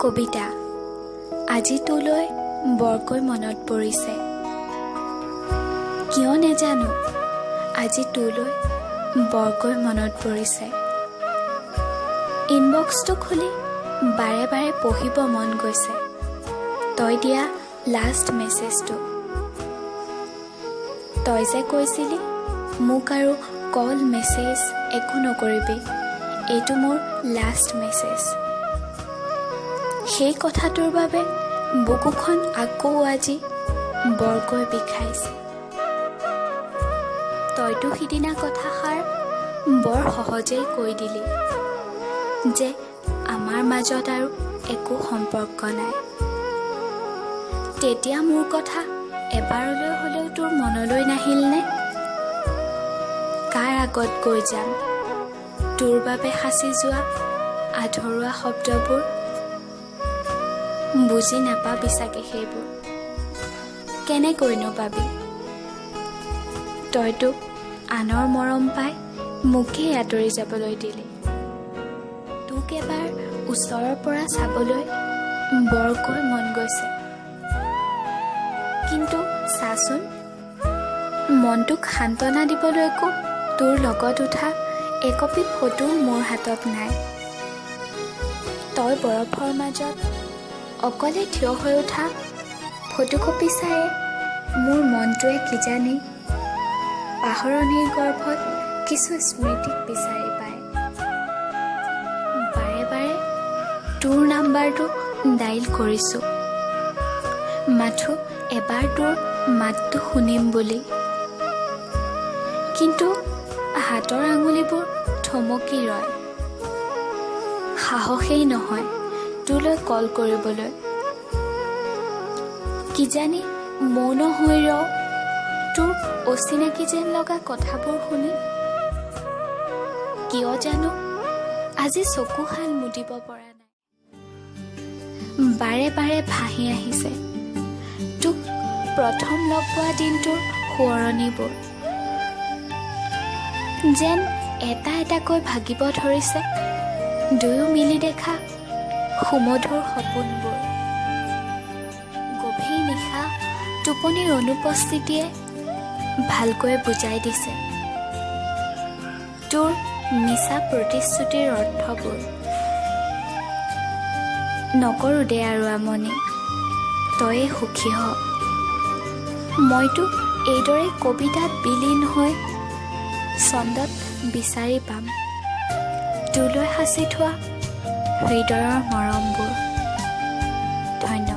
কবিতা আজি তোলৈ বৰকৈ মনত পৰিছে। কিয় নেজানো আজি তোলৈ বৰকৈ মনত পৰিছে। ইনবক্সটো খুলি বাৰে বাৰে পঢ়িব মন গৈছে তই দিয়া লাষ্ট মেছেজটো। তই যে কৈছিলি মোক আৰু কল মেছেজ একো নকৰিবি, এইটো মোৰ লাষ্ট মেছেজ। সেই কথাটোৰ বাবে বুকুখন আকৌ আজি বৰকৈ বিষাইছে। তইতো সিদিনা কথাষাৰ বৰ সহজেই কৈ দিলি যে আমাৰ মাজত আৰু একো সম্পৰ্ক নাই। তেতিয়া মোৰ কথা এবাৰলৈ হ'লেও তোৰ মনলৈ নাহিলনে? কাৰ আগত কৈ যাম তোৰ বাবে সাঁচি যোৱা আধৰুৱা শব্দবোৰ? বুজি নাপাবি চাগে সেইবোৰ, কেনেকৈনো পাবি? তইতো আনৰ মৰম পাই মোকেই আঁতৰি যাবলৈ দিলি। তোক এবাৰ ওচৰৰ পৰা চাবলৈ বৰকৈ মন গৈছে, কিন্তু চাচোন মনটোক সান্তনা দিবলৈকো তোৰ লগত উঠা একপি ফটো মোৰ হাতত নাই। তই বৰফৰ মাজত অকলে থিয় হৈ উঠা ফটোকপি চায়ে মোৰ মনটোৱে কিজানি পাহৰণিৰ গৰ্ভত কিছু স্মৃতিক বিচাৰি পায়। বাৰে বাৰে তোৰ নাম্বাৰটো ডাইল কৰিছোঁ, মাথো এবাৰ তোৰ মাতটো শুনিম বুলি, কিন্তু হাতৰ আঙুলিবোৰ থমকি ৰয়। সাহসেই নহয় তোলৈ কল কৰিবলৈ। কিজানি মৌন হৈ ৰ তোৰ অচিনাকি যেন লগা কথাবোৰ শুনি। কিয় জানো আজি চকুহাল মুদিব পৰা নাই। বাৰে বাৰে ভাহি আহিছে তোক প্ৰথম লগ পোৱা দিনটোৰ সোঁৱৰণিবোৰ, যেন এটা এটাকৈ ভাগিব ধৰিছে দুয়ো মিলি দেখা সুমধুৰ সপোনবোৰ। গভীৰ নিশা টোপনিৰ অনুপস্থিতিয়ে ভালকৈ বুজাই দিছে তোৰ মিছা প্ৰতিশ্ৰুতিৰ অৰ্থবোৰ। নকৰোঁ দে আৰু আমনি, তয়ে সুখী হ। মইতো এইদৰে কবিতাত বিলীন হৈ ছন্দত বিচাৰি পাম তোলৈ সাঁচি থোৱা হৃদয়ৰ মৰমবোৰ। ধন্যবাদ।